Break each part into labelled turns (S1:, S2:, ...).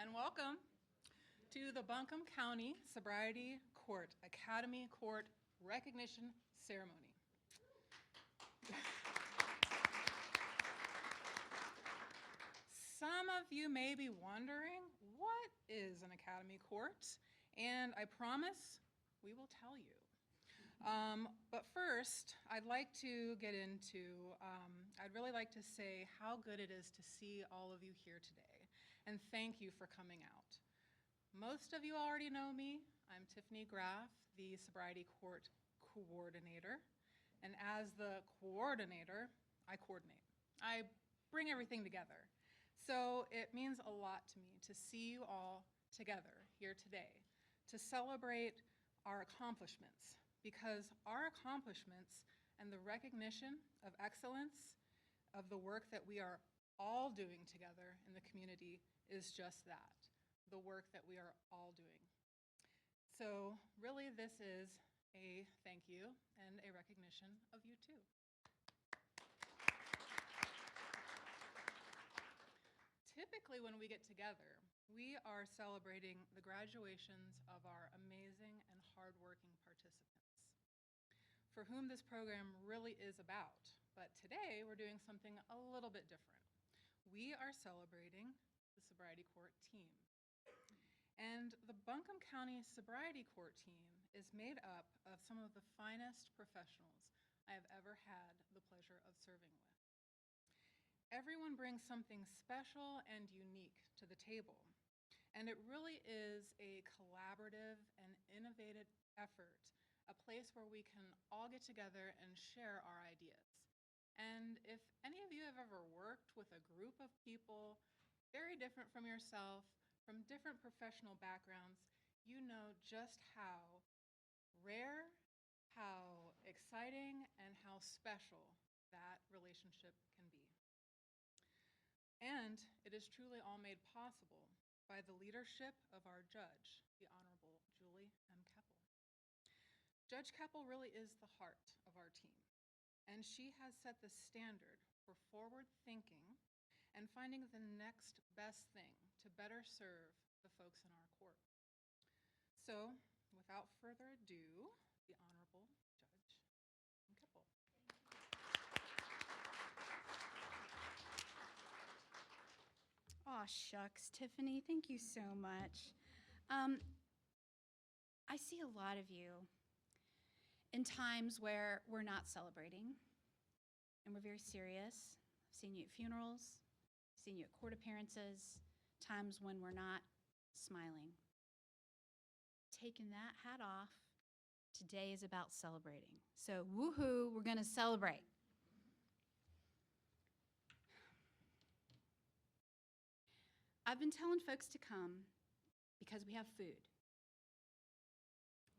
S1: and welcome to the Buncombe County Sobriety Court Academy Court Recognition Ceremony. Some of you may be wondering, what is an Academy Court? And I promise we will tell you. But first, I'd like to get into, I'd really like to say how good it is to see all of you here today, and thank you for coming out. Most of you already know me. I'm Tiffany Graff, the Sobriety Court Coordinator, and as the coordinator, I coordinate. I bring everything together. So it means a lot to me to see you all together here today, to celebrate our accomplishments, because our accomplishments and the recognition of excellence of the work that we are all doing together in the community is just that, the work that we are all doing. So really this is a thank you and a recognition of you too. Typically when we get together, we are celebrating the graduations of our amazing and hardworking participants, for whom this program really is about. But today we're doing something a little bit different. We are celebrating the Sobriety Court team. And the Buncombe County Sobriety Court team is made up of some of the finest professionals I have ever had the pleasure of serving with. Everyone brings something special and unique to the table, and it really is a collaborative and innovative effort, a place where we can all get together and share our ideas. And if any of you have ever worked with a group of people very different from yourself, from different professional backgrounds, you know just how rare, how exciting, and how special that relationship can be. And it is truly all made possible by the leadership of our judge, the Honorable Julie M. Keppel. Judge Keppel really is the heart of our team, and she has set the standard for forward thinking and finding the next best thing to better serve the folks in our court. So, without further ado, the Honorable Judge Keppel.
S2: Aw, shucks, Tiffany, thank you so much. I see a lot of you in times where we're not celebrating and we're very serious. I've seen you at funerals, I've seen you at court appearances, times when we're not smiling. Taking that hat off, today is about celebrating. So woohoo, we're gonna celebrate. I've been telling folks to come because we have food.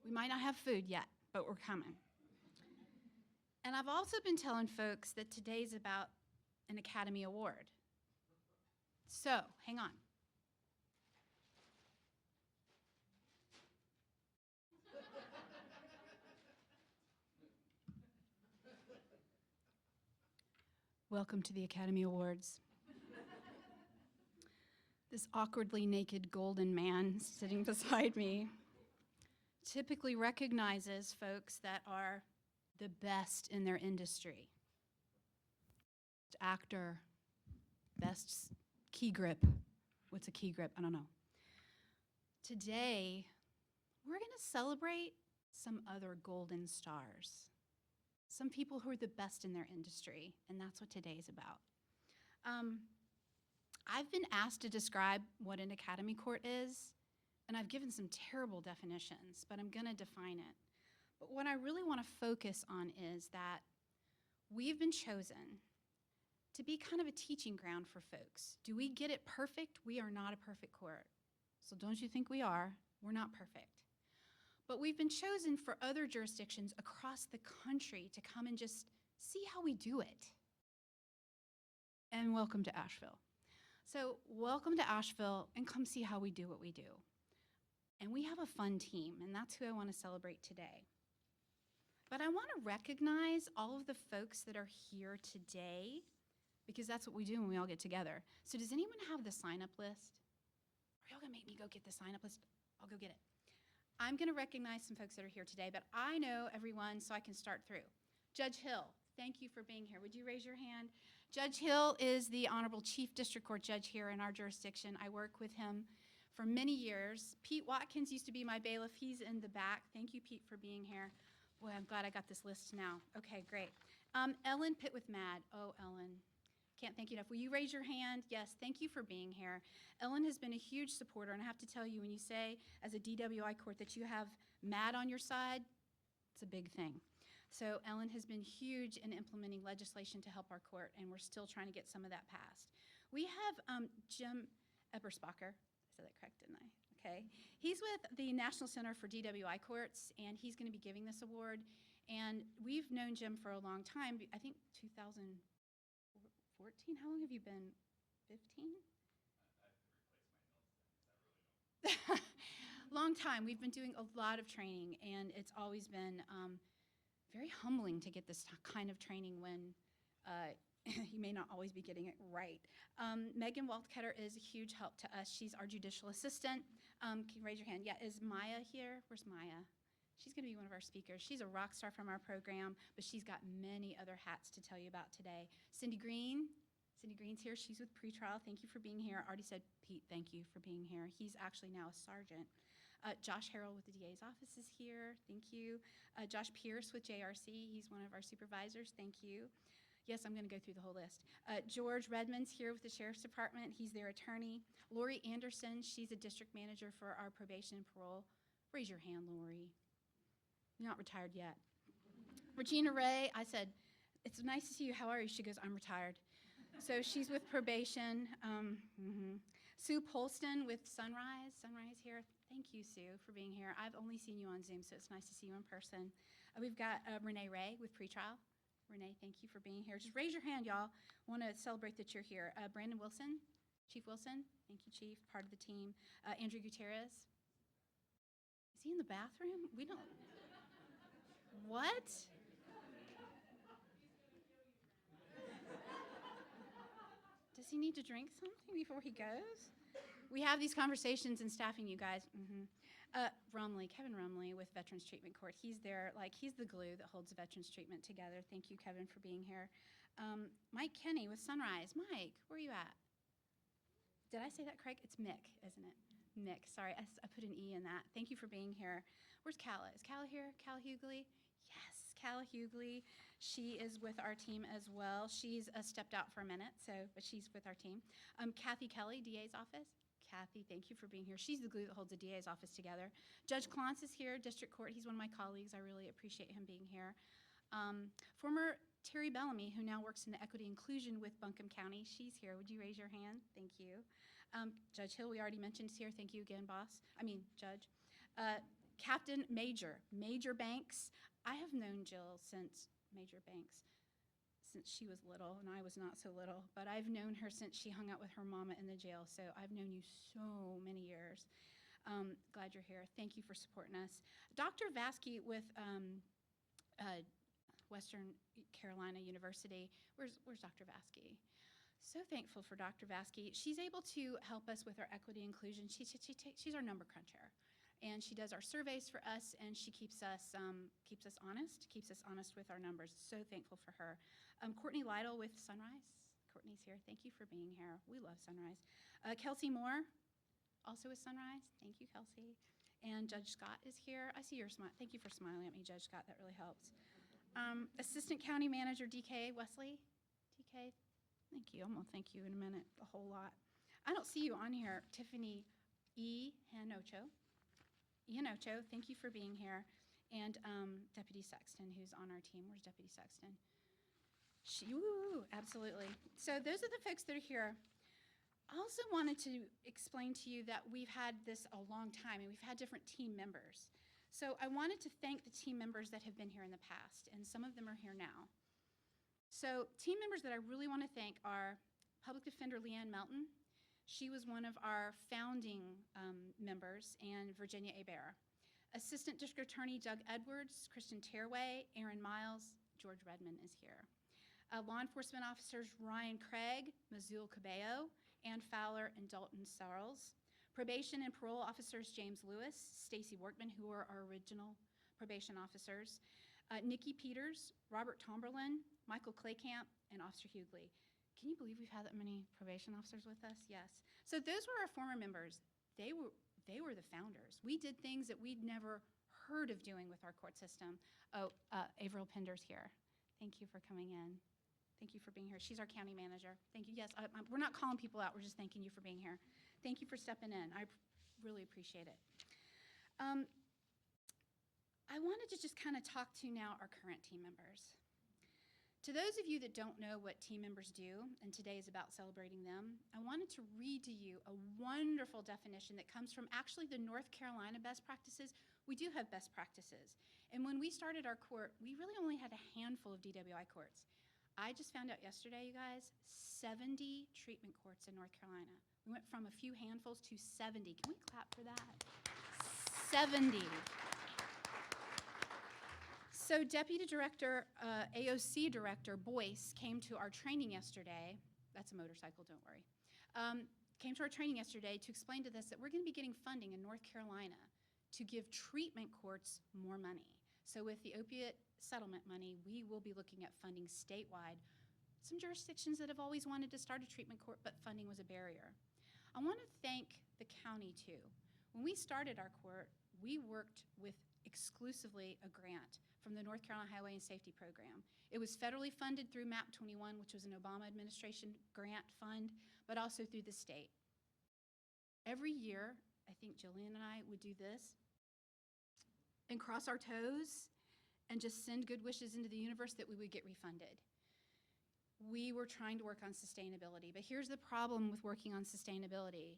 S2: We might not have food yet, but we're coming. And I've also been telling folks that today's about an Academy Award. So, hang on. Welcome to the Academy Awards. This awkwardly naked golden man sitting beside me typically recognizes folks that are the best in their industry. Actor, best key grip. What's a key grip? I don't know. Today, we're going to celebrate some other golden stars. Some people who are the best in their industry, and that's what today's about. I've been asked to describe what an Academy Court is, and I've given some terrible definitions, but I'm gonna define it. But what I really wanna focus on is that we've been chosen to be kind of a teaching ground for folks. Do we get it perfect? We are not a perfect court. So don't you think we are? We're not perfect. But we've been chosen for other jurisdictions across the country to come and just see how we do it. And welcome to Asheville. So welcome to Asheville, and come see how we do what we do. And we have a fun team, and that's who I want to celebrate today. But I want to recognize all of the folks that are here today, because that's what we do when we all get together. So does anyone have the sign-up list? Are y'all going to make me go get the sign-up list? I'll go get it. I'm going to recognize some folks that are here today, but I know everyone, so I can start through. Judge Hill, thank you for being here. Would you raise your hand? Judge Hill is the Honorable Chief District Court Judge here in our jurisdiction. I work with him for many years. Pete Watkins used to be my bailiff. He's in the back. Thank you, Pete, for being here. Boy, I'm glad I got this list now. Okay, great. Ellen Pitt with MAD. Oh, Ellen. Can't thank you enough. Will you raise your hand? Yes, thank you for being here. Ellen has been a huge supporter, and I have to tell you, when you say as a DWI court that you have MAD on your side, it's a big thing. So Ellen has been huge in implementing legislation to help our court, and we're still trying to get some of that passed. We have Jim Eppersbacher. I said that correct, didn't I? Okay. He's with the National Center for DWI Courts, and he's going to be giving this award. And we've known Jim for a long time, I think 2014. How long have you been? 15? Long time. We've been doing a lot of training, and it's always been very humbling to get this kind of training when you may not always be getting it right. Megan Waltketter is a huge help to us. She's our judicial assistant. Can you raise your hand? Yeah, is Maya here? Where's Maya? She's going to be one of our speakers. She's a rock star from our program, but she's got many other hats to tell you about today. Cindy Green. Cindy Green's here. She's with pretrial. Thank you for being here. I already said, Pete, thank you for being here. He's actually now a sergeant. Josh Harrell with the DA's office is here. Thank you. Josh Pierce with JRC. He's one of our supervisors. Thank you. Yes, I'm going to go through the whole list. George Redmond's here with the Sheriff's Department. He's their attorney. Lori Anderson, she's a district manager for our probation and parole. Raise your hand, Lori. You're not retired yet. Regina Ray, I said, it's nice to see you. How are you? She goes, I'm retired. So she's with probation. Sue Polston with Sunrise. Sunrise here. Thank you, Sue, for being here. I've only seen you on Zoom, so it's nice to see you in person. We've got Renee Ray with pretrial. Renee, thank you for being here. Just raise your hand, y'all. Want to celebrate that you're here. Brandon Wilson, Chief Wilson. Thank you, Chief, part of the team. Andrew Gutierrez. Is he in the bathroom? We don't. What? Does he need to drink something before he goes? We have these conversations in staffing, you guys. Kevin Rumley with Veterans Treatment Court. He's there, he's the glue that holds Veterans Treatment together. Thank you, Kevin, for being here. Mike Kenny with Sunrise. Mike, where are you at? Did I say that correct? It's Mick, isn't it? Mick, sorry, I put an E in that. Thank you for being here. Where's Calla? Is Calla here? Calla Hughley? Yes, Calla Hughley. She is with our team as well. She's stepped out for a minute, but she's with our team. Kathy Kelly, DA's office. Kathy, thank you for being here. She's the glue that holds the DA's office together. Judge Clance is here, District Court. He's one of my colleagues. I really appreciate him being here. Former Terry Bellamy, who now works in the Equity Inclusion with Buncombe County. She's here. Would you raise your hand? Thank you. Judge Hill, we already mentioned, is here. Thank you again, Judge. Captain Major Banks. I have known Jill since Major Banks, since she was little, and I was not so little, but I've known her since she hung out with her mama in the jail, so I've known you so many years. Glad you're here. Thank you for supporting us. Dr. Vasky with Western Carolina University. Where's Dr. Vasky? So thankful for Dr. Vasky. She's able to help us with our equity inclusion. She's our number cruncher, and she does our surveys for us, and she keeps us honest with our numbers. So thankful for her. Courtney Lytle with Sunrise. Courtney's here. Thank you for being here. We love Sunrise. Kelsey Moore, also with Sunrise. Thank you, Kelsey. And Judge Scott is here. I see your smile. Thank you for smiling at me, Judge Scott. That really helps. Assistant County Manager DK Wesley. DK, thank you. I'm going to thank you in a minute, a whole lot. I don't see you on here. Tiffany Hanocho, thank you for being here. And Deputy Sexton, who's on our team. Where's Deputy Sexton? Absolutely. So those are the folks that are here. I also wanted to explain to you that we've had this a long time, and we've had different team members. So I wanted to thank the team members that have been here in the past, and some of them are here now. So team members that I really want to thank are Public Defender Leanne Melton. She was one of our founding members, and Virginia Abera. Assistant District Attorney Doug Edwards, Kristen Tearway, Aaron Miles, George Redmond is here. Law enforcement officers Ryan Craig, Mazul Cabello, Ann Fowler, and Dalton Sarles. Probation and parole officers James Lewis, Stacy Workman, who are our original probation officers, Nikki Peters, Robert Tomberlin, Michael Claycamp, and Officer Hughley. Can you believe we've had that many probation officers with us? Yes. So those were our former members. They were the founders. We did things that we'd never heard of doing with our court system. Oh, Averill Pender's here. Thank you for coming in. Thank you for being here. She's our county manager. Thank you. Yes, we're not calling people out. We're just thanking you for being here. Thank you for stepping in. I really appreciate it. I wanted to just kind of talk to now our current team members. To those of you that don't know what team members do, and today is about celebrating them, I wanted to read to you a wonderful definition that comes from actually the North Carolina best practices. We do have best practices. And when we started our court, we really only had a handful of DWI courts. I just found out yesterday, you guys, 70 treatment courts in North Carolina. We went from a few handfuls to 70. Can we clap for that? 70. So Deputy Director, AOC Director Boyce came to our training yesterday. That's a motorcycle, don't worry. Came to our training yesterday to explain to us that we're going to be getting funding in North Carolina to give treatment courts more money. So with the opiate settlement money, we will be looking at funding statewide some jurisdictions that have always wanted to start a treatment court, but funding was a barrier. I want to thank the county too. When we started our court, we worked with exclusively a grant from the North Carolina Highway and Safety Program. It was federally funded through MAP 21, which was an Obama administration grant fund, but also through the state. Every year, I think Jillian and I would do this and cross our toes and just send good wishes into the universe that we would get refunded. We were trying to work on sustainability, but here's the problem with working on sustainability.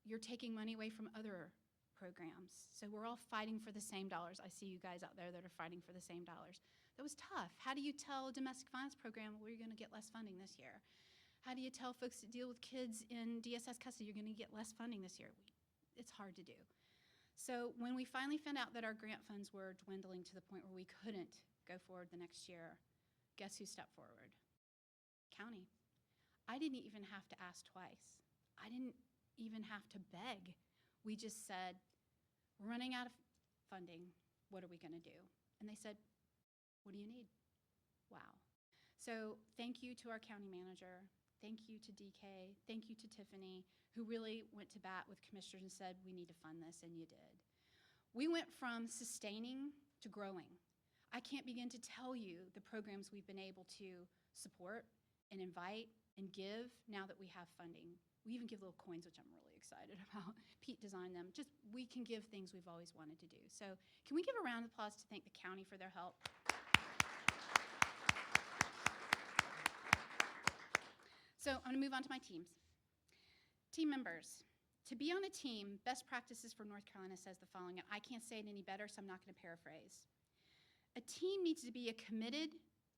S2: You're taking money away from other programs. So we're all fighting for the same dollars. I see you guys out there that are fighting for the same dollars. That was tough. How do you tell a domestic violence program, well, you're going to get less funding this year? How do you tell folks that deal with kids in DSS custody, you're going to get less funding this year? It's hard to do. So when we finally found out that our grant funds were dwindling to the point where we couldn't go forward the next year, guess who stepped forward? County. I didn't even have to ask twice. I didn't even have to beg. We just said, we're running out of funding. What are we going to do? And they said, what do you need? Wow. So thank you to our county manager. Thank you to DK. Thank you to Tiffany, who really went to bat with commissioners and said, we need to fund this, and you did. We went from sustaining to growing. I can't begin to tell you the programs we've been able to support and invite and give now that we have funding. We even give little coins, which I'm really excited about. Pete designed them. Just, we can give things we've always wanted to do. So can we give a round of applause to thank the county for their help? So I'm going to move on to my teams. Team members. To be on a team, best practices for North Carolina says the following, and I can't say it any better, so I'm not going to paraphrase. A team needs to be a committed,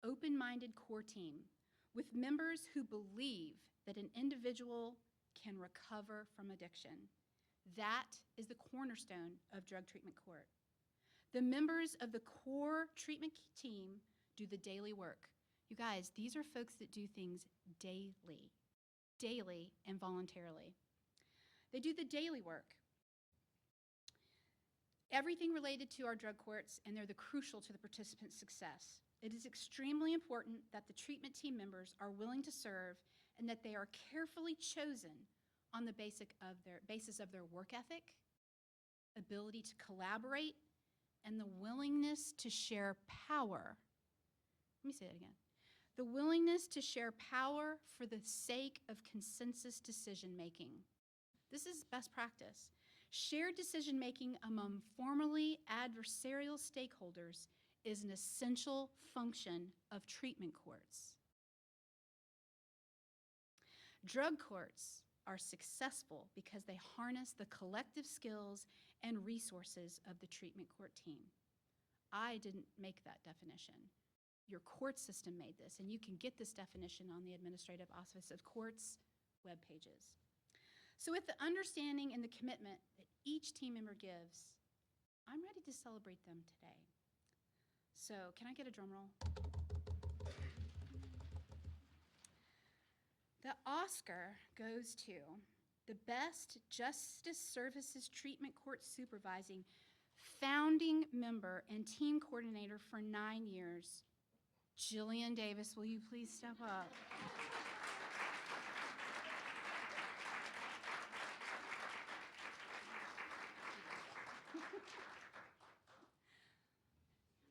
S2: open-minded core team with members who believe that an individual can recover from addiction. That is the cornerstone of drug treatment court. The members of the core treatment team do the daily work. You guys, these are folks that do things daily and voluntarily. They do the daily work. Everything related to our drug courts, and they're the crucial to the participant's success. It is extremely important that the treatment team members are willing to serve and that they are carefully chosen on the basis of their work ethic, ability to collaborate, and the willingness to share power. Let me say that again. The willingness to share power for the sake of consensus decision-making. This is best practice. Shared decision-making among formerly adversarial stakeholders is an essential function of treatment courts. Drug courts are successful because they harness the collective skills and resources of the treatment court team. I didn't make that definition. Your court system made this, and you can get this definition on the Administrative Office of Courts web pages. So with the understanding and the commitment that each team member gives, I'm ready to celebrate them today. So can I get a drum roll? The Oscar goes to the best Justice Services Treatment Court Supervising founding member and team coordinator for 9 years, Jillian Davis. Will you please step up?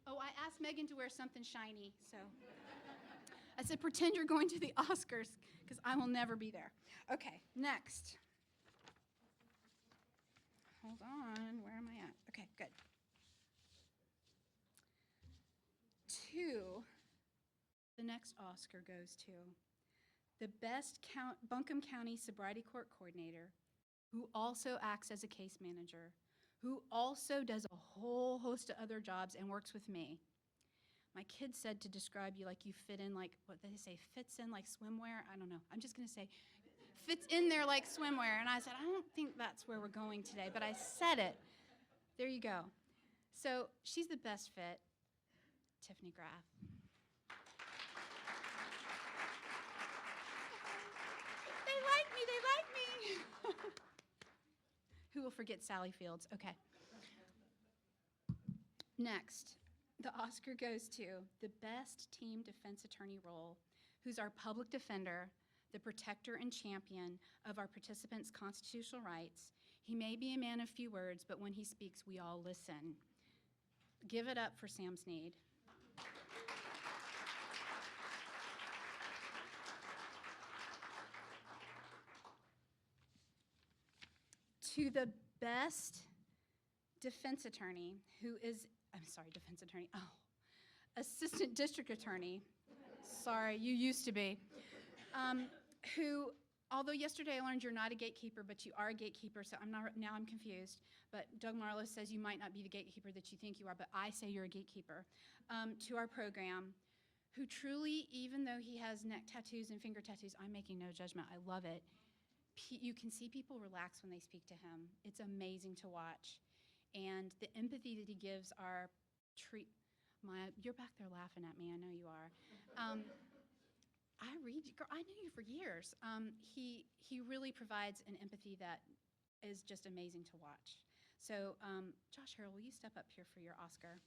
S2: Oh, I asked Megan to wear something shiny, so I said, pretend you're going to the Oscars, because I will never be there. Okay, next. Hold on, where am I at? Okay, good. 2, the next Oscar goes to the best Buncombe County Sobriety Court Coordinator, who also acts as a case manager, who also does a whole host of other jobs and works with me. My kids said to describe you like you fit in like, what they say, fits in like swimwear? I don't know. I'm just going to say fits in there like swimwear. And I said, I don't think that's where we're going today, but I said it. There you go. So she's the best fit, Tiffany Graff. They like me. Who will forget Sally Fields? Okay. Next, the Oscar goes to the best team defense attorney role, who's our public defender, the protector and champion of our participants' constitutional rights. He may be a man of few words, but when he speaks, we all listen. Give it up for Sam Sneed. To the best defense attorney, assistant district attorney, sorry, you used to be, who, although yesterday I learned you're not a gatekeeper, but you are a gatekeeper, so now I'm confused, but Doug Marlowe says you might not be the gatekeeper that you think you are, but I say you're a gatekeeper, to our program, who truly, even though he has neck tattoos and finger tattoos, I'm making no judgment, I love it, you can see people relax when they speak to him. It's amazing to watch. And the empathy that he gives our you're back there laughing at me, I know you are. Girl, I knew you for years. He really provides an empathy that is just amazing to watch. So, Josh Harrell, will you step up here for your Oscar?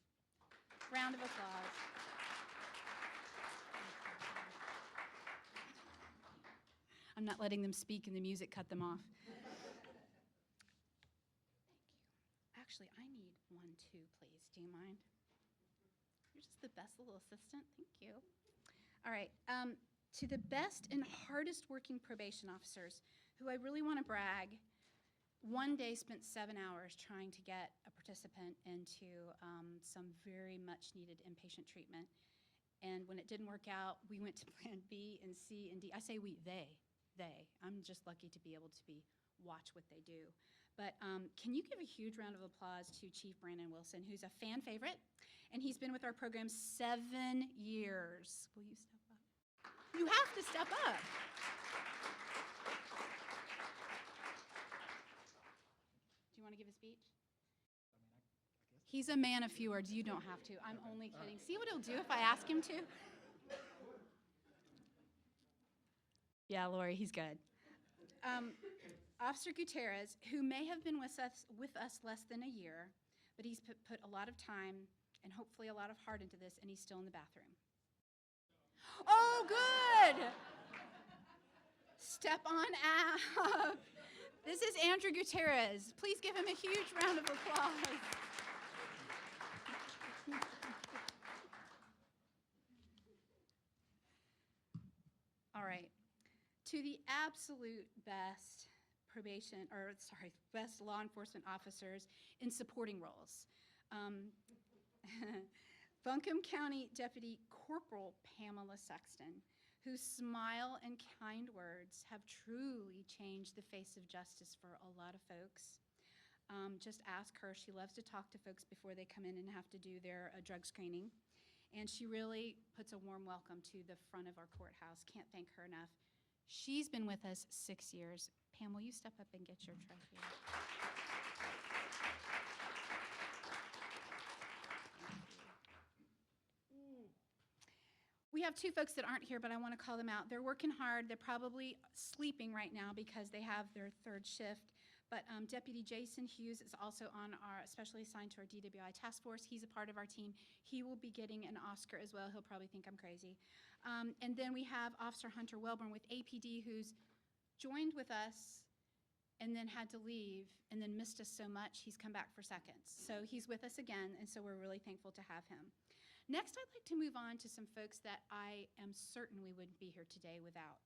S2: Round of applause. I'm not letting them speak and the music cut them off. Thank you. Actually, I need one too, please. Do you mind? You're just the best little assistant. Thank you. All right. To the best and hardest working probation officers, who I really want to brag, one day spent 7 hours trying to get a participant into some very much needed inpatient treatment. And when it didn't work out, we went to plan B and C and D. I say we, they. I'm just lucky to be able to watch what they do. But can you give a huge round of applause to Chief Brandon Wilson, who's a fan favorite, and he's been with our program 7 years. Will you step up? You have to step up. Do you want to give a speech? He's a man of few words. You don't have to. I'm only kidding. See what he'll do if I ask him to? Yeah, Lori, he's good. Officer Gutierrez, who may have been with us less than a year, but he's put a lot of time and hopefully a lot of heart into this, and he's still in the bathroom. Oh, good! Step on up. This is Andrew Gutierrez. Please give him a huge round of applause. All right. To the absolute best best law enforcement officers in supporting roles. Buncombe County Deputy Corporal Pamela Sexton, whose smile and kind words have truly changed the face of justice for a lot of folks. Just ask her. She loves to talk to folks before they come in and have to do their drug screening. And she really puts a warm welcome to the front of our courthouse. Can't thank her enough. She's been with us 6 years. Pam, will you step up and get your trophy? We have two folks that aren't here, but I want to call them out. They're working hard. They're probably sleeping right now because they have their third shift. But Deputy Jason Hughes is also on our, especially assigned to our DWI task force. He's a part of our team. He will be getting an Oscar as well. He'll probably think I'm crazy. And then we have Officer Hunter Welborn with APD, who's joined with us and then had to leave and then missed us so much, he's come back for seconds. So he's with us again, and so we're really thankful to have him. Next, I'd like to move on to some folks that I am certain we wouldn't be here today without.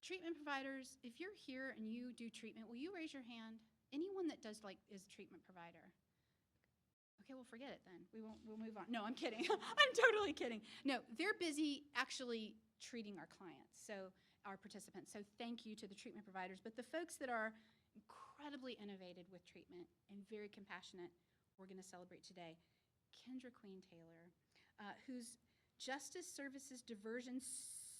S2: Treatment providers, if you're here and you do treatment, will you raise your hand? Anyone that does is a treatment provider. Okay, we'll forget it then. We'll move on. No, I'm kidding. I'm totally kidding. No, they're busy actually treating our clients, so our participants. So thank you to the treatment providers. But the folks that are incredibly innovative with treatment and very compassionate, we're going to celebrate today. Kendra Queen Taylor, who's Justice Services Diversion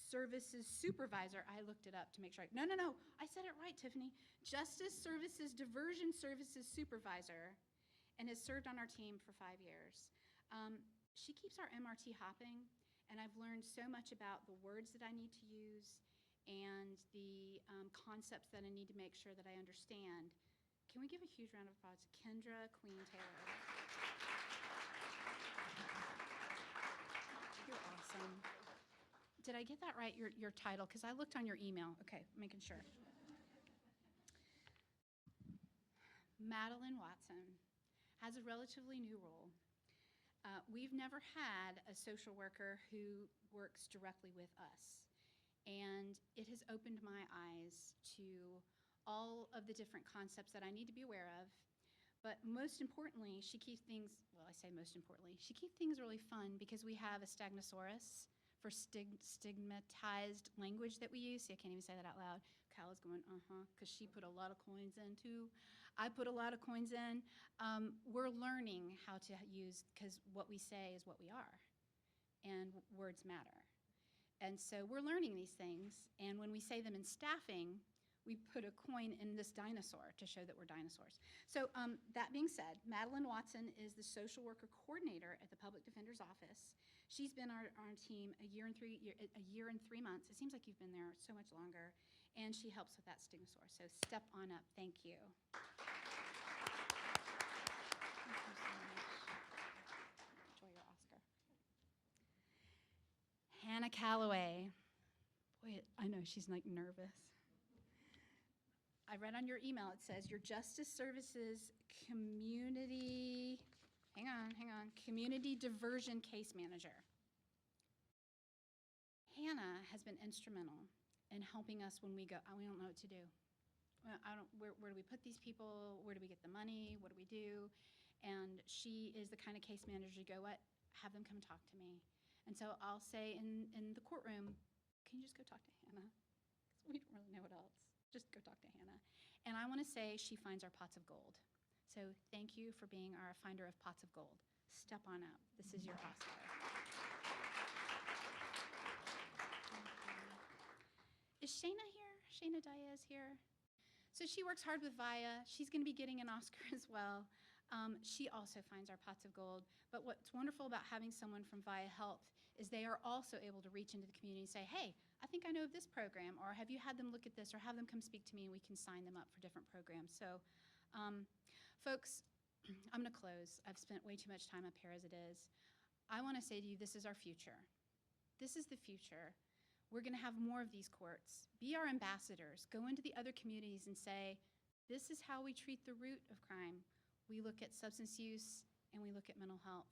S2: Services Supervisor. I looked it up to make sure. No, I said it right, Tiffany. Justice Services Diversion Services Supervisor, and has served on our team for 5 years. She keeps our MRT hopping, and I've learned so much about the words that I need to use and the concepts that I need to make sure that I understand. Can we give a huge round of applause to Kendra Queen Taylor? You're awesome. Did I get that right, your title? Because I looked on your email. Okay, making sure. Madeline Watson has a relatively new role. We've never had a social worker who works directly with us. And it has opened my eyes to all of the different concepts that I need to be aware of. But most importantly, she keeps things, well, I say most importantly, she keeps things really fun because we have a Stagnosaurus for stigmatized language that we use. See, I can't even say that out loud. Kyle is going, because she put a lot of coins in too. I put a lot of coins in. We're learning how to use, because what we say is what we are, and words matter. And so we're learning these things, and when we say them in staffing, we put a coin in this dinosaur to show that we're dinosaurs. So that being said, Madeline Watson is the social worker coordinator at the Public Defender's Office. She's been on our team a year and 3 months. It seems like you've been there so much longer, and she helps with that Stignosaur. So step on up. Thank you. Thank you so much. Enjoy your Oscar. Hannah Calloway. Boy, I know she's like nervous. I read on your email, it says your Justice Services Community, Community Diversion Case Manager. Hannah has been instrumental in helping us when we go, we don't know what to do. Where do we put these people? Where do we get the money? What do we do? And she is the kind of case manager you go, what? Have them come talk to me. And so I'll say in the courtroom, can you just go talk to Hannah? Because we don't really know what else. Just go talk to Hannah. And I want to say she finds our pots of gold. So thank you for being our finder of pots of gold. Step on up. This is your Oscar. Is Shayna here? Shayna Diaz here? So she works hard with VIA. She's going to be getting an Oscar as well. She also finds our pots of gold. But what's wonderful about having someone from VIA Health is they are also able to reach into the community and say, hey, I think I know of this program, or have you had them look at this, or have them come speak to me and we can sign them up for different programs. So folks, I'm going to close. I've spent way too much time up here as it is. I want to say to you, this is our future. This is the future. We're going to have more of these courts. Be our ambassadors. Go into the other communities and say, this is how we treat the root of crime. We look at substance use and we look at mental health.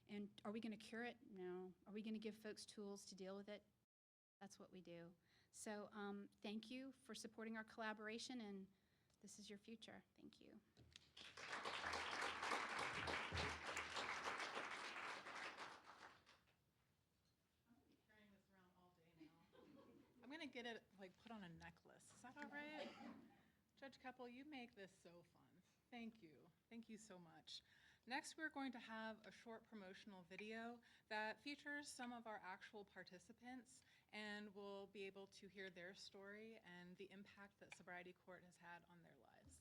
S2: And are we going to cure it? No. Are we going to give folks tools to deal with it? That's what we do. So thank you for supporting our collaboration, and this is your future. Thank you.
S1: I'm going to get it put on a necklace. Is that all right? Judge Keppel, you make this so fun. Thank you. Thank you so much. Next, we're going to have a short promotional video that features some of our actual participants, and we'll be able to hear their story and the impact that Sobriety Court has had on their lives.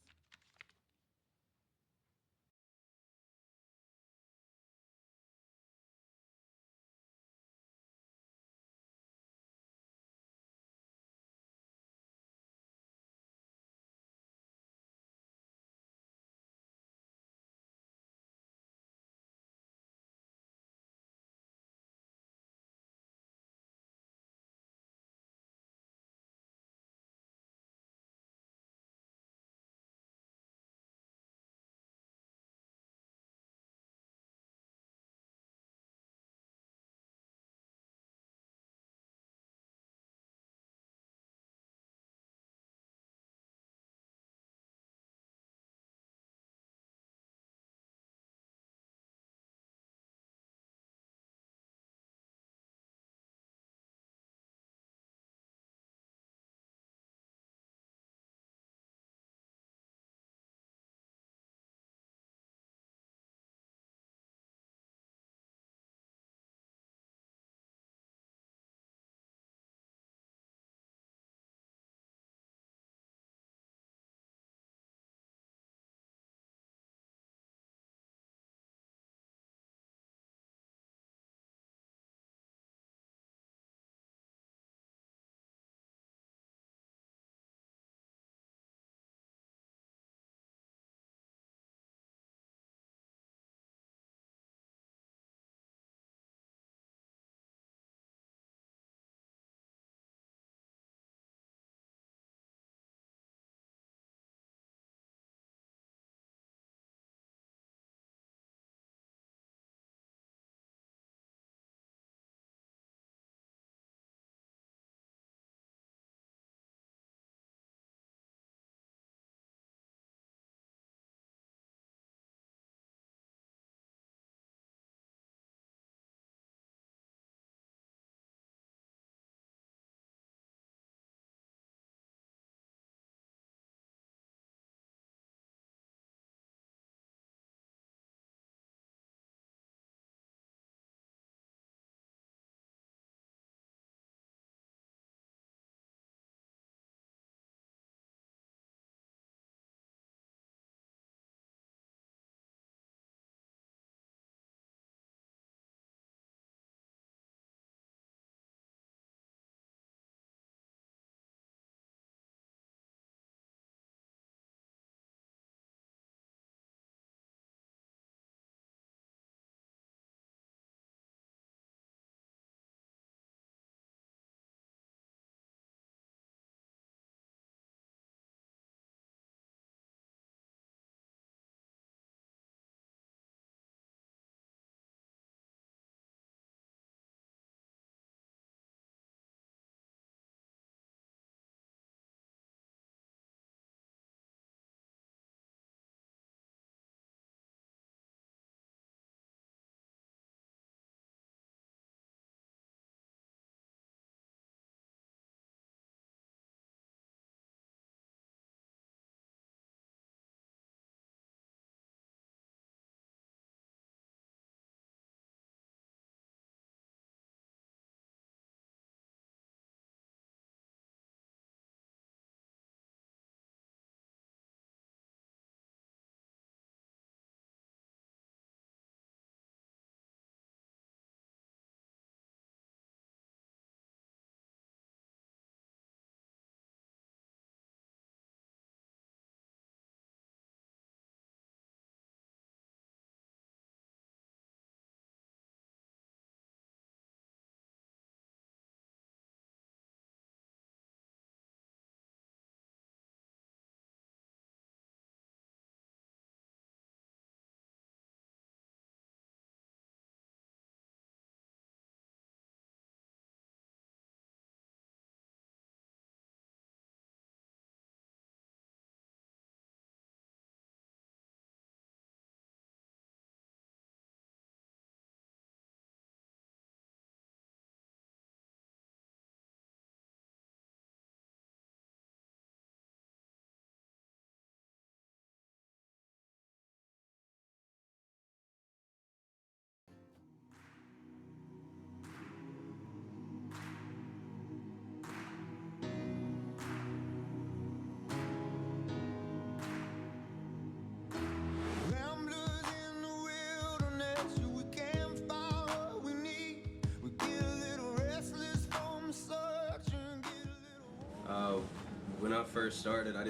S3: I first started, I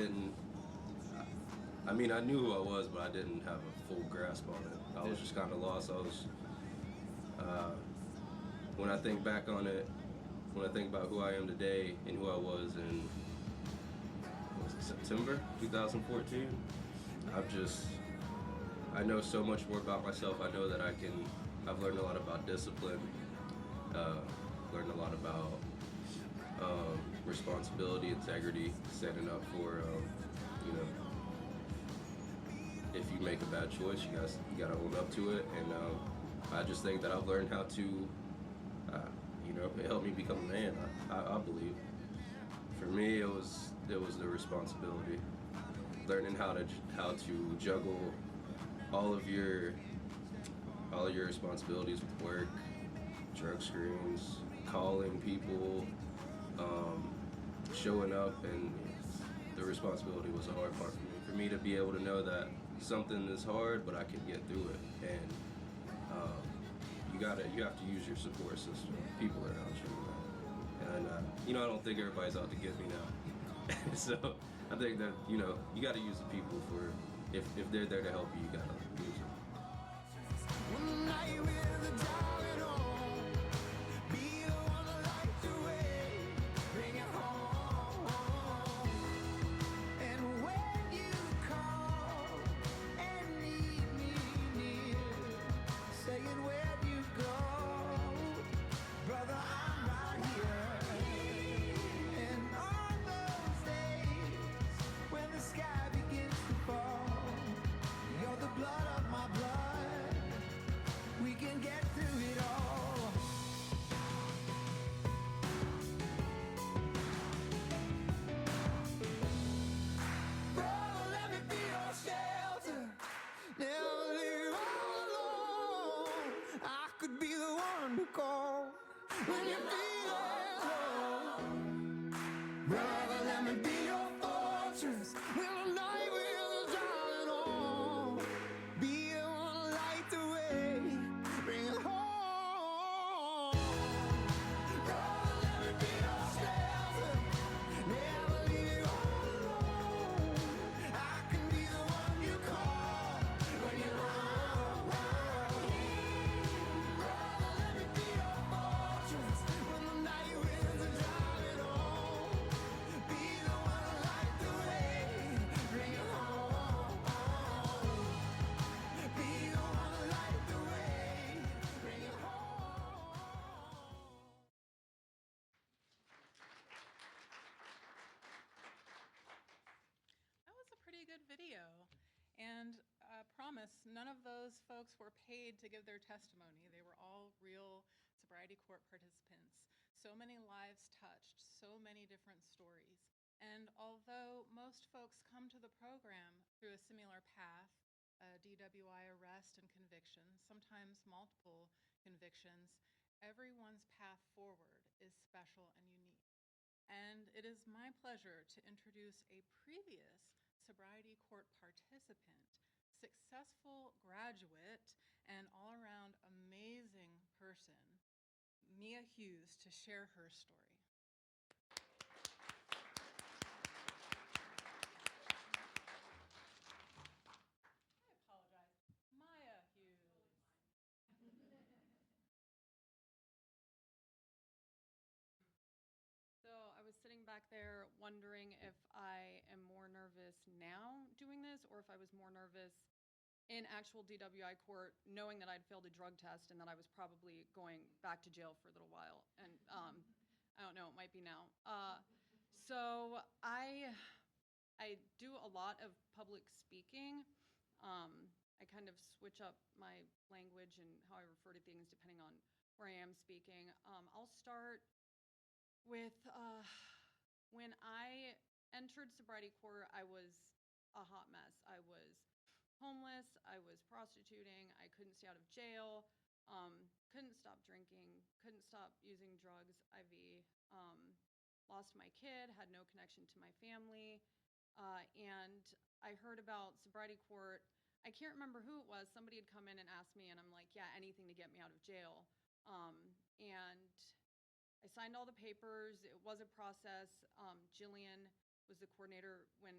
S3: mean, I knew who I was, but I didn't have a full grasp on it. I was just kind of lost. Uh, when I think back on it, when I think about who I am today and who I was in, what was it, September 2014, I know so much more about myself. I know that I've learned a lot about discipline, learned a lot about responsibility, integrity, standing up for, you know, if you make a bad choice, you gotta own up to it. And I just think that I've learned how to, it helped me become a man. I believe. For me, it was the responsibility, learning how to juggle all of your responsibilities with work, drug screens, calling people, showing up, and the responsibility was the hard part for me. For me to be able to know that something is hard, but I can get through it, and you have to use your support system, people around you, and I don't think everybody's out to get me now. So I think that you got to use the people for if they're there to help you, you gotta use them.
S1: That was a pretty good video. And promise, none of those folks were paid to give their testimony. They were all real sobriety court participants. So many lives touched, so many different stories. And although most folks come to the program through a similar path, DWI arrest and conviction, sometimes multiple convictions, everyone's path forward is special and unique. And it is my pleasure to introduce a previous sobriety court participant, successful graduate, and all-around amazing person, Mia Hughes, to share her story. I apologize. Maya Hughes.
S4: So I was sitting back there wondering if I am more nervous now doing this or if I was more nervous in actual DWI court, knowing that I'd failed a drug test and that I was probably going back to jail for a little while. And I don't know, it might be now. So I do a lot of public speaking. I kind of switch up my language and how I refer to things depending on where I am speaking. I'll start with when I entered sobriety court, I was a hot mess. I was homeless. I was prostituting. I couldn't stay out of jail. Couldn't stop drinking. Couldn't stop using drugs, IV. Lost my kid. Had no connection to my family. And I heard about sobriety court. I can't remember who it was. Somebody had come in and asked me, and I'm like, yeah, anything to get me out of jail. And I signed all the papers. It was a process. Jillian was the coordinator when,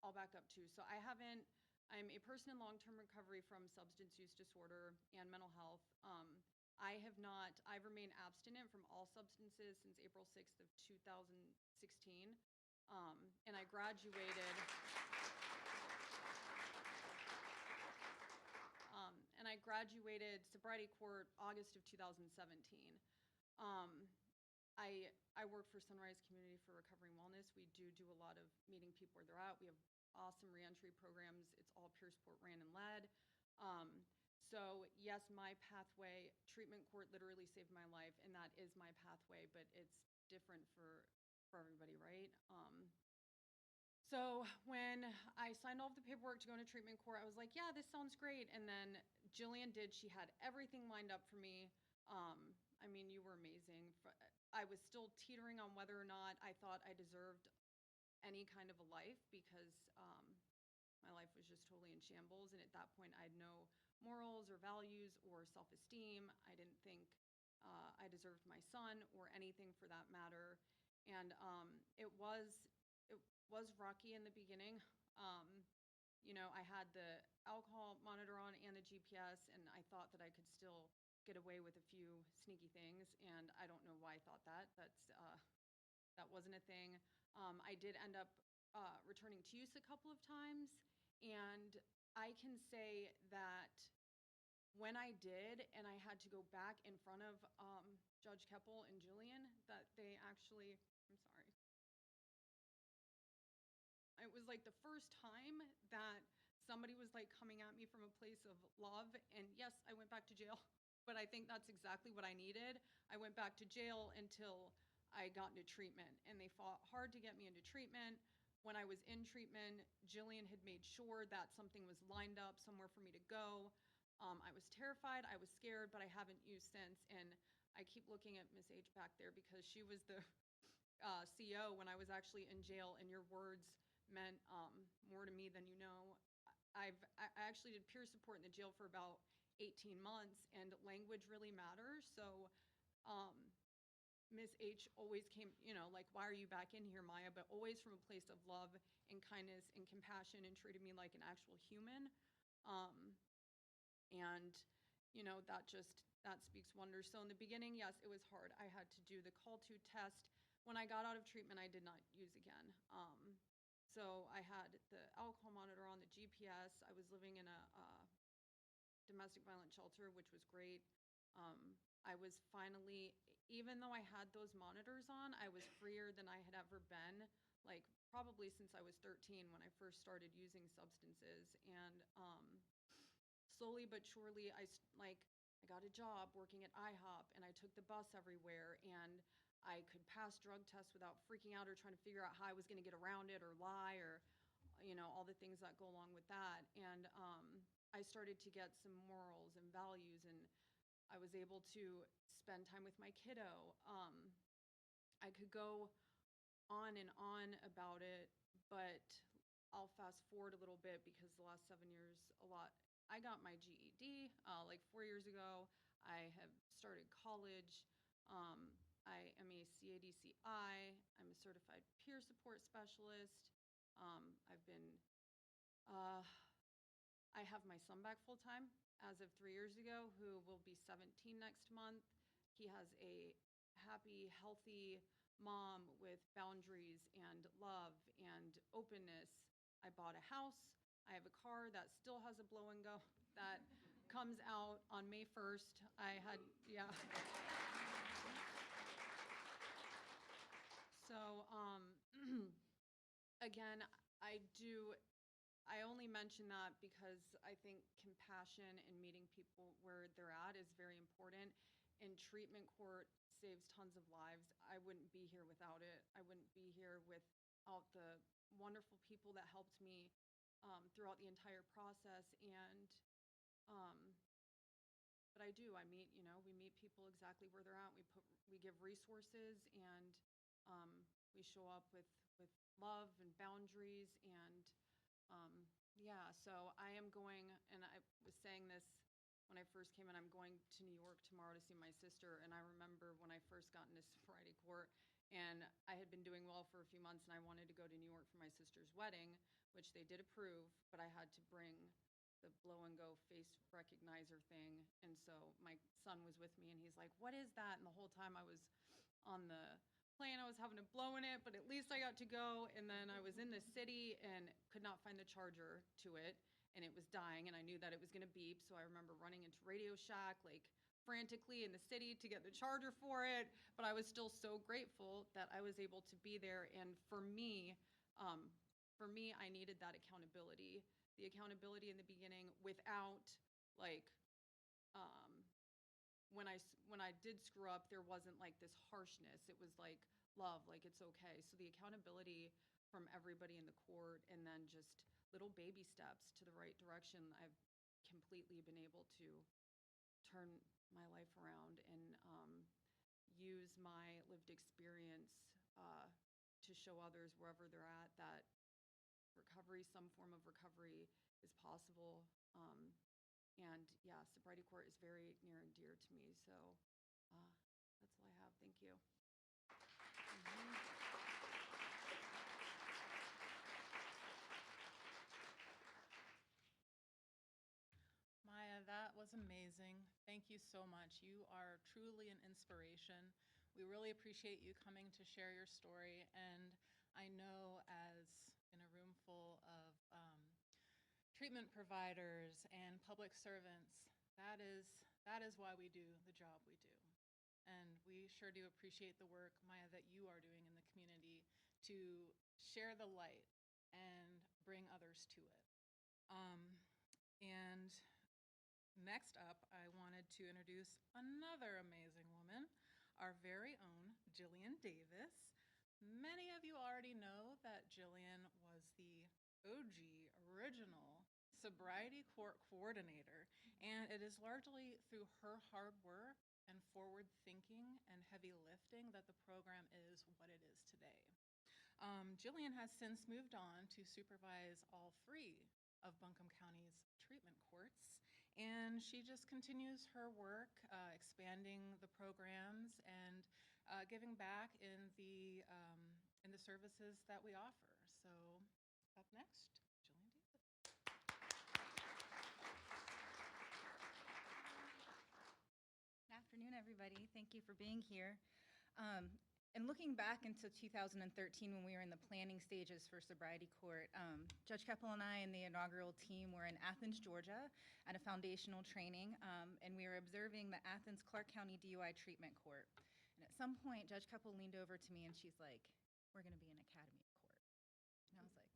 S4: I'll back up too. So I'm a person in long-term recovery from substance use disorder and mental health. I've remained abstinent from all substances since April 6th of 2016. And I graduated. And I graduated sobriety court August of 2017. I work for Sunrise Community for Recovery and Wellness. We do a lot of meeting people where they're at. We have awesome reentry programs. It's all peer support ran and led. So yes, my pathway, treatment court literally saved my life, and that is my pathway, but it's different for everybody, right? So when I signed off the paperwork to go into treatment court, I was like, yeah, this sounds great. And then Jillian did. She had everything lined up for me. I mean, you were amazing. I was still teetering on whether or not I thought I deserved any kind of a life because my life was just totally in shambles. And at that point, I had no morals or values or self-esteem. I didn't think I deserved my son or anything for that matter. And it was rocky in the beginning. I had the alcohol monitor on and the GPS, and I thought that I could still get away with a few sneaky things, and I don't know why I thought that. That wasn't a thing. I did end up returning to use a couple of times, and I can say that when I did, and I had to go back in front of Judge Keppel and Jillian, that they actually, I'm sorry. It was like the first time that somebody was like coming at me from a place of love. And yes, I went back to jail, but I think that's exactly what I needed. I went back to jail until I got into treatment, and they fought hard to get me into treatment. When I was in treatment, Jillian had made sure that something was lined up somewhere for me to go. I was terrified, I was scared, but I haven't used since. And I keep looking at Miss H back there because she was the CO when I was actually in jail, and your words meant more to me than you know. I actually did peer support in the jail for about 18 months, and language really matters. So Miss H always came, like, why are you back in here, Maya? But always from a place of love and kindness and compassion, and treated me like an actual human. And that speaks wonders. So in the beginning, yes, it was hard. I had to do the call to test. When I got out of treatment, I did not use again. So I had the alcohol monitor on, the GPS. I was living in a domestic violence shelter, which was great. I was finally, even though I had those monitors on, I was freer than I had ever been, like probably since I was 13 when I first started using substances. And slowly but surely, I got a job working at IHOP, and I took the bus everywhere, and I could pass drug tests without freaking out or trying to figure out how I was going to get around it or lie or, all the things that go along with that. And I started to get some morals and values, and I was able to spend time with my kiddo. I could go on and on about it, but I'll fast forward a little bit because the last 7 years, I got my GED like 4 years ago. I have started college. I am a CADCI. I'm a certified peer support specialist. I have my son back full time as of 3 years ago, who will be 17 next month. He has a happy, healthy mom with boundaries and love and openness. I bought a house. I have a car that still has a blow and go that comes out on May 1st. Yeah. So, again, I only mention that because I think compassion and meeting people where they're at is very important. And treatment court saves tons of lives. I wouldn't be here without it. I wouldn't be here without the wonderful people that helped me throughout the entire process. And but I do. We meet people exactly where they're at. We give resources, and we show up with love and boundaries. And yeah, so I am going, and I was saying this when I first came in, I'm going to New York tomorrow to see my sister. And I remember when I first got into sobriety court, And I had been doing well for a few months, and I wanted to go to New York for my sister's wedding, which they did approve, but I had to bring the blow and go face recognizer thing. And so my son was with me, and he's like, "What is that?" And the whole time I was on the plane, I was having to blow in it, but at least I got to go. And then I was in the city and could not find the charger to it, and it was dying, and I knew that it was going to beep. So I remember running into Radio Shack, like frantically in the city to get the charger for it. But I was still so grateful that I was able to be there. And for me, I needed that accountability. The accountability in the beginning without like um, when I did screw up, there wasn't like this harshness. It was like love, like it's okay. So the accountability from everybody in the court, and then just little baby steps to the right direction, I've completely been able to turn my life around and use my lived experience to show others wherever they're at that recovery, some form of recovery, is possible. And yeah, sobriety court is very near and dear to me. So that's all I have. Thank you.
S1: Maya, that was amazing. Thank you so much. You are truly an inspiration. We really appreciate you coming to share your story. And I know, as in a room full of treatment providers and public servants, that is why we do the job we do. And we sure do appreciate the work, Maya, that you are doing in the community to share the light and bring others to it. And next up, I wanted to introduce another amazing woman, our very own Jillian Davis. Many of you already know that Jillian was the OG, original Sobriety Court Coordinator, and it is largely through her hard work and forward thinking and heavy lifting that the program is what it is today. Jillian has since moved on to supervise all 3 of Buncombe County's treatment courts, and she just continues her work, expanding the programs and giving back in the services that we offer. So, up next, Jillian Davis.
S5: Good afternoon, everybody. Thank you for being here. And looking back into 2013, when we were in the planning stages for Sobriety Court, Judge Keppel and I and the inaugural team were in Athens, Georgia, at a foundational training, and we were observing the Athens Clark County DUI Treatment Court. And at some point, Judge Keppel leaned over to me and she's like, "We're going to be an academy court." And I was like,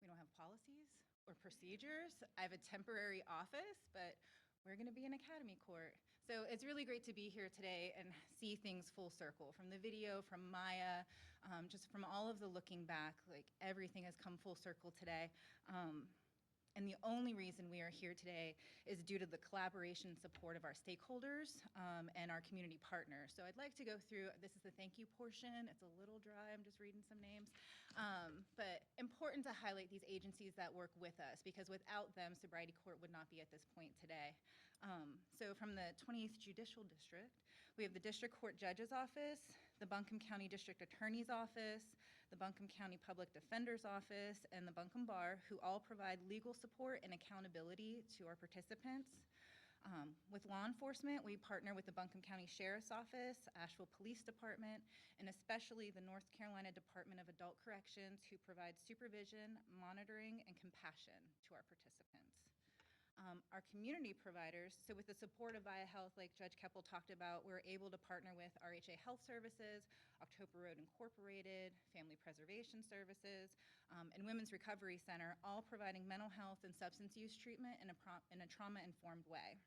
S5: "We don't have policies or procedures. I have a temporary office, but we're going to be an academy court." So it's really great to be here today and see things full circle. From the video, from Maya, just from all of the looking back, like everything has come full circle today. And the only reason we are here today is due to the collaboration and support of our stakeholders and our community partners. So I'd like to go through, this is the thank you portion. It's a little dry, I'm just reading some names. But important to highlight these agencies that work with us, because without them, Sobriety Court would not be at this point today. So from the 28th Judicial District, we have the District Court Judge's Office, the Buncombe County District Attorney's Office, the Buncombe County Public Defender's Office, and the Buncombe Bar, who all provide legal support and accountability to our participants. With law enforcement, we partner with the Buncombe County Sheriff's Office, Asheville Police Department, and especially the North Carolina Department of Adult Corrections, who provide supervision, monitoring, and compassion to our participants. Our community providers, so with the support of Via Health, like Judge Keppel talked about, we're able to partner with RHA Health Services, October Road Incorporated, Family Preservation Services, and Women's Recovery Center, all providing mental health and substance use treatment in a trauma-informed way.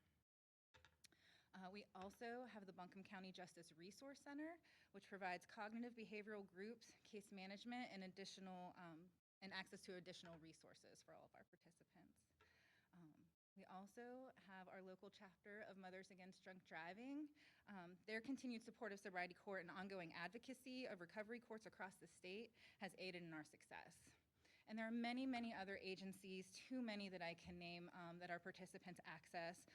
S5: We also have the Buncombe County Justice Resource Center, which provides cognitive behavioral groups, case management, and access to additional resources for all of our participants. We also have our local chapter of Mothers Against Drunk Driving. Their continued support of Sobriety Court and ongoing advocacy of recovery courts across the state has aided in our success. And there are many, many other agencies, too many that I can name, that our participants access.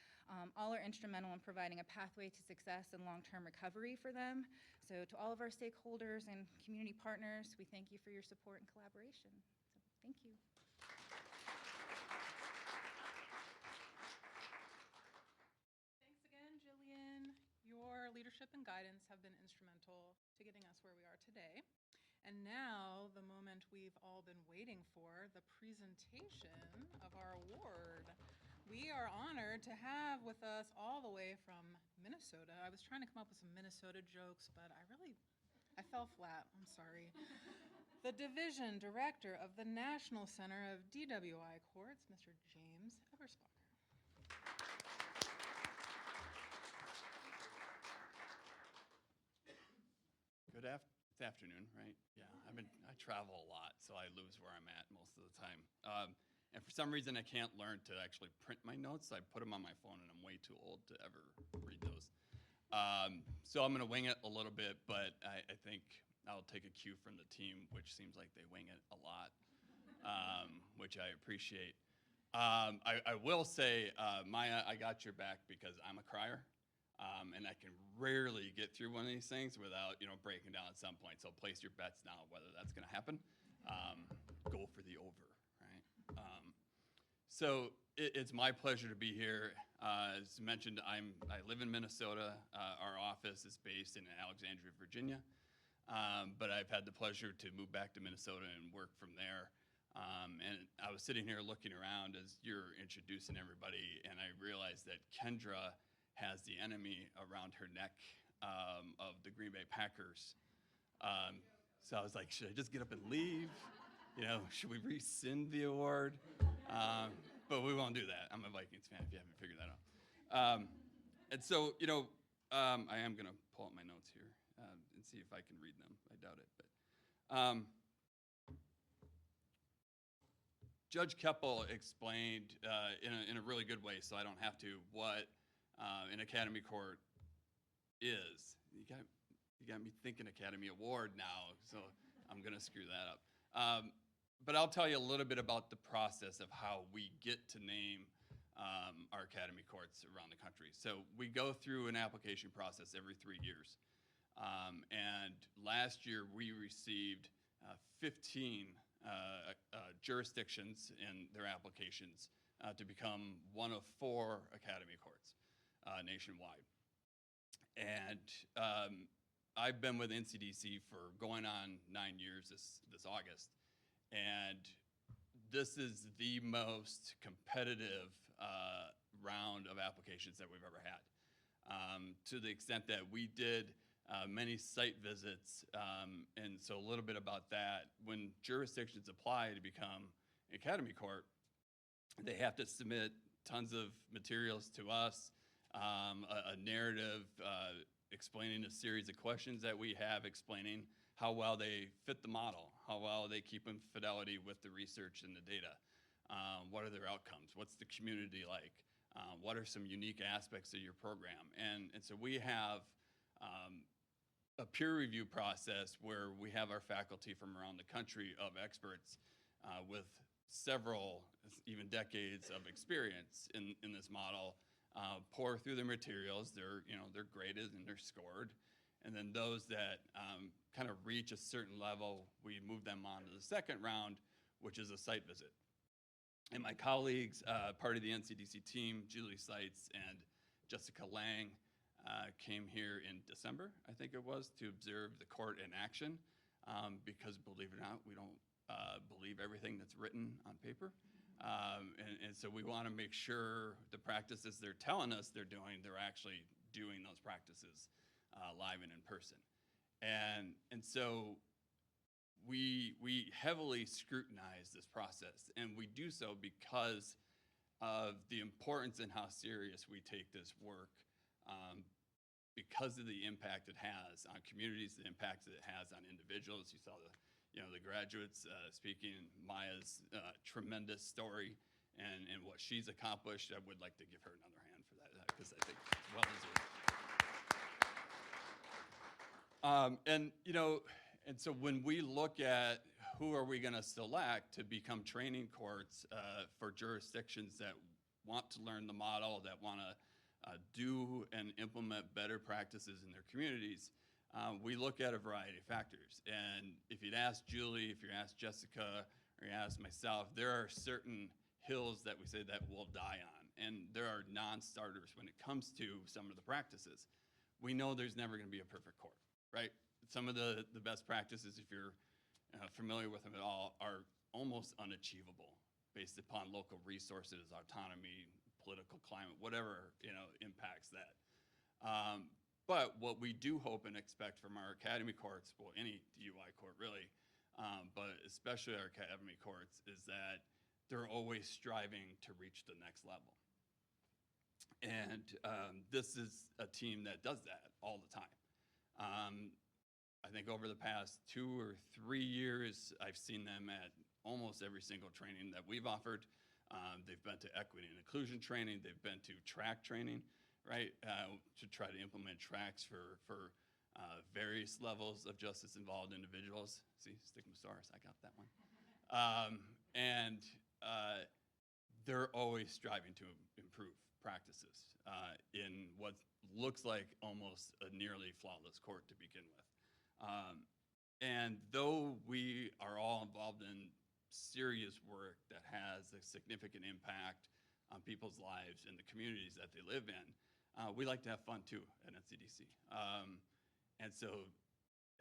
S5: All are instrumental in providing a pathway to success and long-term recovery for them. So to all of our stakeholders and community partners, we thank you for your support and collaboration. So thank you.
S1: Thanks again, Jillian. Your leadership and guidance have been instrumental to getting us where we are today. And now, the moment we've all been waiting for, the presentation of our award. We are honored to have with us all the way from Minnesota. I was trying to come up with some Minnesota jokes, but I fell flat. I'm sorry. The Division Director of the National Center of DWI Courts, Mr. James Eversbacher.
S6: It's afternoon, right? Yeah, I travel a lot, so I lose where I'm at most of the time. And for some reason, I can't learn to actually print my notes. I put them on my phone, and I'm way too old to ever read those. So I'm going to wing it a little bit, but I think I'll take a cue from the team, which seems like they wing it a lot, which I appreciate. I will say, Maya, I got your back because I'm a crier. And I can rarely get through one of these things without, breaking down at some point. So place your bets now whether that's going to happen. Go for the over, right? So it's my pleasure to be here. As mentioned, I live in Minnesota. Our office is based in Alexandria, Virginia. But I've had the pleasure to move back to Minnesota and work from there. And I was sitting here looking around as you're introducing everybody, and I realized that Kendra has the enemy around her neck of the Green Bay Packers. So I was like, should I just get up and leave? Should we rescind the award? But we won't do that. I'm a Vikings fan if you haven't figured that out. And so, I am going to pull up my notes here and see if I can read them. I doubt it. But Judge Keppel explained in a really good way, so I don't have to, what an Academy Court is. You got me thinking Academy Award now, so I'm going to screw that up. But I'll tell you a little bit about the process of how we get to name our Academy Courts around the country. So we go through an application process every 3 years. And last year we received 15 jurisdictions in their applications to become one of 4 Academy Courts nationwide. And I've been with NCDC for going on 9 years this August. And this is the most competitive round of applications that we've ever had. To the extent that we did many site visits, and so a little bit about that. When jurisdictions apply to become Academy Court, they have to submit tons of materials to us, a narrative explaining a series of questions that we have, explaining how well they fit the model, how well they keep in fidelity with the research and the data. What are their outcomes? What's the community like? What are some unique aspects of your program? And so we have a peer review process where we have our faculty from around the country of experts with several, even decades of experience in this model, pour through their materials. They're graded and they're scored. And then those that kind of reach a certain level, we move them on to the second round, which is a site visit. And my colleagues, part of the NCDC team, Julie Seitz and Jessica Lang, came here in December, I think it was, to observe the court in action, because believe it or not, we don't believe everything that's written on paper. And so we want to make sure the practices they're telling us they're doing, they're actually doing those practices live and in person. And so we heavily scrutinize this process, and we do so because of the importance and how serious we take this work, because of the impact it has on communities, the impact that it has on individuals. You saw the graduates speaking, Maya's tremendous story and what she's accomplished. I would like to give her another hand for that, because I think it's well deserved. And so when we look at who are we going to select to become training courts for jurisdictions that want to learn the model, that want to do and implement better practices in their communities? We look at a variety of factors. And if you'd ask Julie, if you ask Jessica, or you ask myself, there are certain hills that we say that we'll die on. And there are non-starters when it comes to some of the practices. We know there's never going to be a perfect court, right? Some of the best practices, if you're familiar with them at all, are almost unachievable based upon local resources, autonomy, political climate, whatever impacts that. But what we do hope and expect from our academy courts, well, any DUI court really, but especially our academy courts, is that they're always striving to reach the next level. And this is a team that does that all the time. I think over the past 2 or 3 years, I've seen them at almost every single training that we've offered. They've been to equity and inclusion training. They've been to track training, right, to try to implement tracks for various levels of justice-involved individuals. See, Stigmosaurus, I got that one. And they're always striving to improve practices in what looks like almost a nearly flawless court to begin with. And though we are all involved in serious work that has a significant impact on people's lives and the communities that they live in, we like to have fun too at NCDC. And so,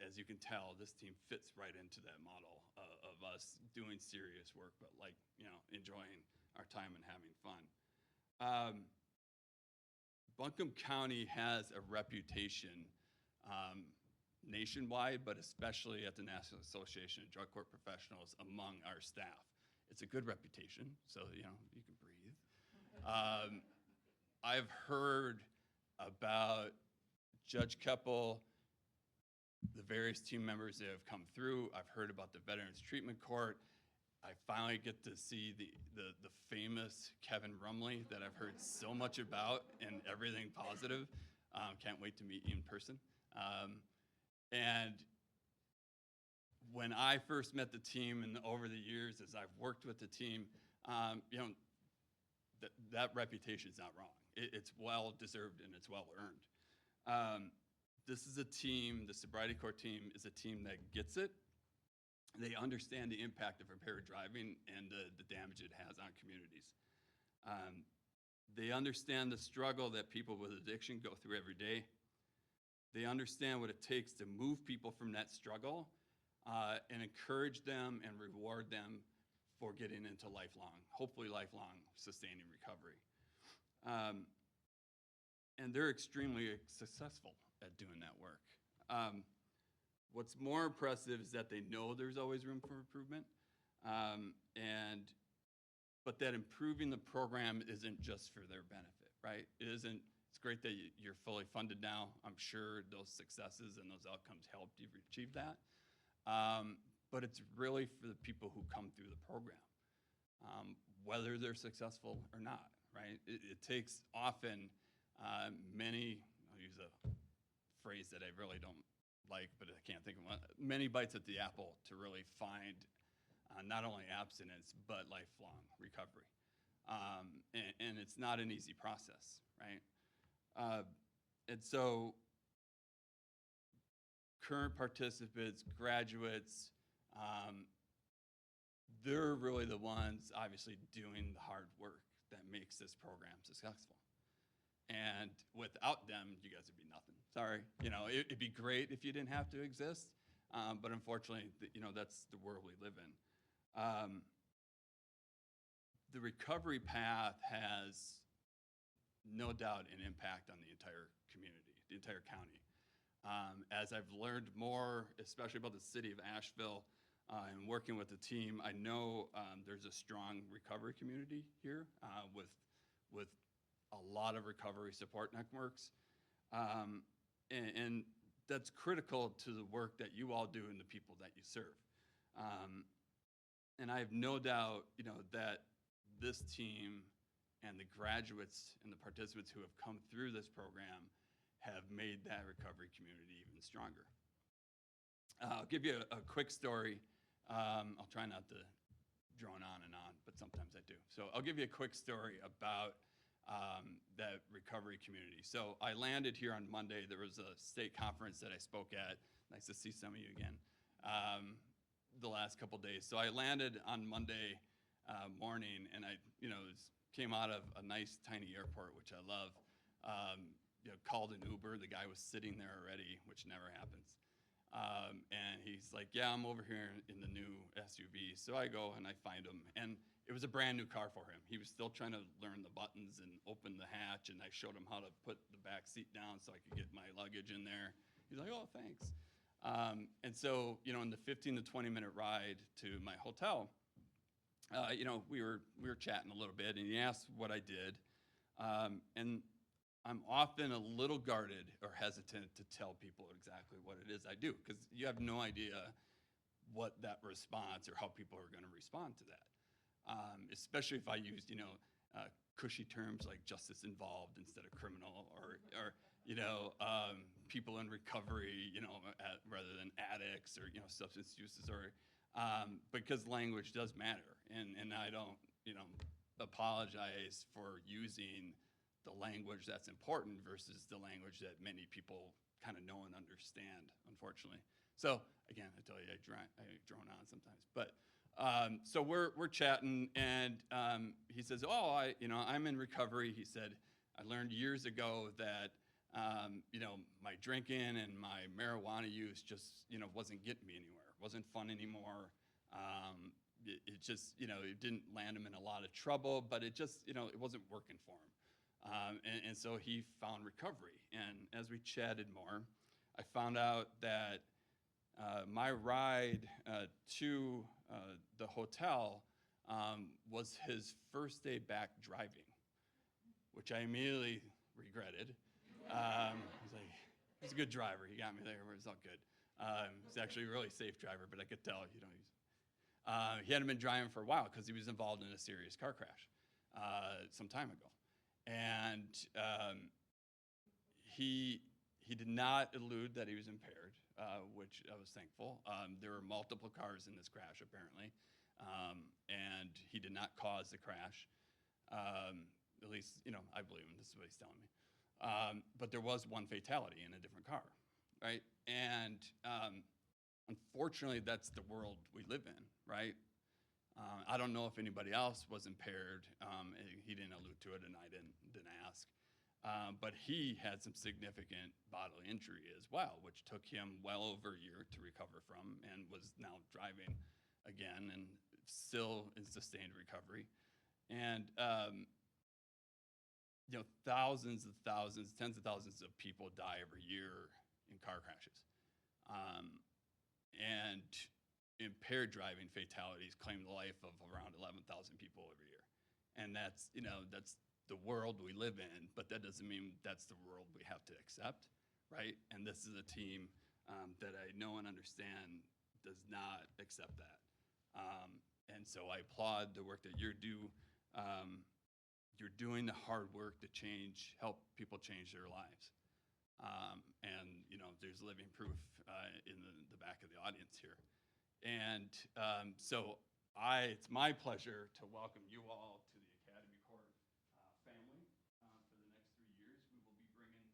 S6: as you can tell, this team fits right into that model of us doing serious work, but enjoying our time and having fun. Buncombe County has a reputation nationwide, but especially at the National Association of Drug Court Professionals among our staff. It's a good reputation, so you can breathe. I've heard about Judge Keppel, the various team members that have come through. I've heard about the Veterans Treatment Court. I finally get to see the famous Kevin Rumley that I've heard so much about and everything positive. Can't wait to meet you in person. And when I first met the team and over the years as I've worked with the team, that reputation is not wrong. It's well-deserved and it's well-earned. This is a team, the Sobriety Court team is a team that gets it. They understand the impact of impaired driving and the damage it has on communities. They understand the struggle that people with addiction go through every day. They understand what it takes to move people from that struggle and encourage them and reward them for getting into hopefully lifelong, sustaining recovery. And they're extremely successful at doing that work. What's more impressive is that they know there's always room for improvement, but that improving the program isn't just for their benefit, right? It's great that you're fully funded now. I'm sure those successes and those outcomes helped you achieve that. But it's really for the people who come through the program, whether they're successful or not, right? It takes often I'll use a phrase that I really don't like, but I can't think of one, many bites at the apple to really find not only abstinence, but lifelong recovery. And it's not an easy process, right? And so current participants, graduates, they're really the ones obviously doing the hard work that makes this program successful. And without them, you guys would be nothing. Sorry, it'd be great if you didn't have to exist, but unfortunately, that's the world we live in. The recovery path has no doubt an impact on the entire community, the entire county. As I've learned more, especially about the city of Asheville, and working with the team, I know there's a strong recovery community here with a lot of recovery support networks. And that's critical to the work that you all do and the people that you serve. And I have no doubt, that this team and the graduates and the participants who have come through this program have made that recovery community even stronger. I'll give you a quick story. I'll try not to drone on and on, but sometimes I do. So I'll give you a quick story about that recovery community. So I landed here on Monday. There was a state conference that I spoke at. Nice to see some of you again. The last couple days. So I landed on Monday morning, and I, came out of a nice tiny airport, which I love. Called an Uber. The guy was sitting there already, which never happens. And he's like, yeah, I'm over here in the new SUV. So I go and I find him. And it was a brand new car for him. He was still trying to learn the buttons and open the hatch. And I showed him how to put the back seat down so I could get my luggage in there. He's like, oh, thanks. And so, in the 15 to 20-minute ride to my hotel, we were chatting a little bit. And he asked what I did. And I'm often a little guarded or hesitant to tell people exactly what it is I do, because you have no idea what that response or how people are going to respond to that. Especially if I used, cushy terms like justice involved instead of criminal, or people in recovery, rather than addicts or, substance uses, or because language does matter. And I don't, apologize for using the language that's important versus the language that many people kind of know and understand, unfortunately. So again, I tell you, I drone on sometimes. But so we're chatting, and he says, "Oh, I'm in recovery." He said, "I learned years ago that my drinking and my marijuana use just wasn't getting me anywhere. It wasn't fun anymore. It just it didn't land him in a lot of trouble, but it just it wasn't working for him." And so he found recovery. And as we chatted more, I found out that my ride to the hotel was his first day back driving, which I immediately regretted. He's a good driver. He got me there. It was all good. He's actually a really safe driver, but I could tell, he hadn't been driving for a while because he was involved in a serious car crash some time ago. And he did not elude that he was impaired, which I was thankful. There were multiple cars in this crash, apparently, and he did not cause the crash. At least, I believe him. This is what he's telling me. But there was one fatality in a different car, right? And unfortunately, that's the world we live in, right? I don't know if anybody else was impaired. He didn't allude to it, and I didn't ask. But he had some significant bodily injury as well, which took him well over a year to recover from, and was now driving again and still in sustained recovery. And thousands of thousands, tens of thousands of people die every year in car crashes. And impaired driving fatalities claim the life of around 11,000 people every year. And that's the world we live in, but that doesn't mean that's the world we have to accept, right? And this is a team that I know and understand does not accept that. And so I applaud the work that you're doing the hard work to help people change their lives. And there's living proof in the back of the audience here. And so it's my pleasure to welcome you all to the Academy Court family for the next 3 years. We will be bringing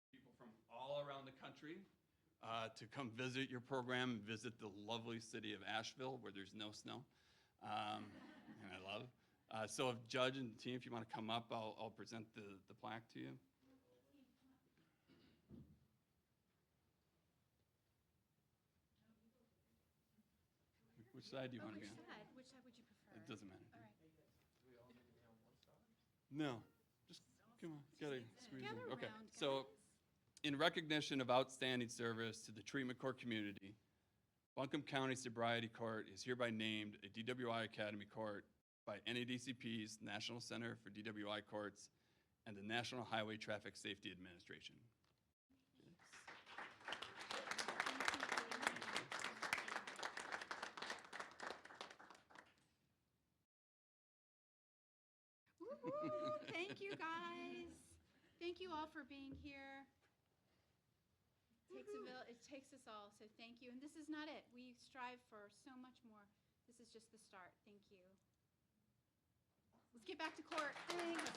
S6: people from all around the country to come visit your program and visit the lovely city of Asheville, where there's no snow, and I love. So if Judge and team, if you want to come up, I'll present the plaque to you. Which side do you want to be on?
S2: Which side would you prefer?
S6: It doesn't matter.
S2: All right.
S6: No, just come on, gotta squeeze in.
S2: Gather
S6: Okay,
S2: around,
S6: so in recognition of outstanding service to the treatment court community, Buncombe County Sobriety Court is hereby named a DWI Academy Court by NADCP's National Center for DWI Courts and the National Highway Traffic Safety Administration.
S2: Woo-hoo. Thank you, guys. Thank you all for being here. It takes us all, so thank you. And this is not it. We strive for so much more. This is just the start. Thank you. Let's get back to court. Thanks.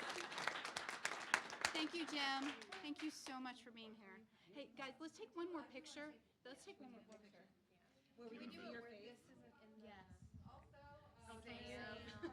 S2: Thank you, Jim. Thank you so much for being here. Hey, guys, let's take one more picture. Let's take one more picture.
S5: Where we can see your face?
S2: Yes.
S5: Thank you.